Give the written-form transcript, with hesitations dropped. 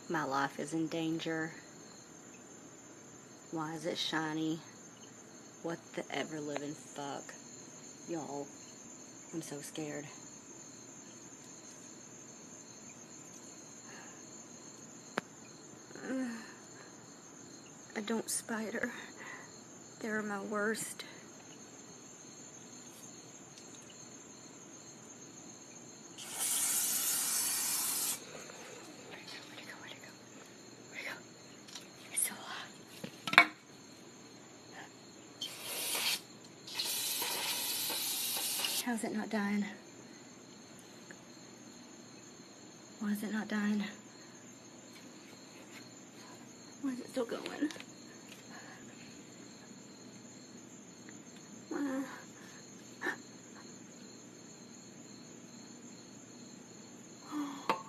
My life is in danger. Why is it shiny? What the ever living fuck? Y'all, I'm so scared. I don't spider. They're my worst. Where'd it go? It's so hot. How's it not dying? Why is it not dying? Why is it still going?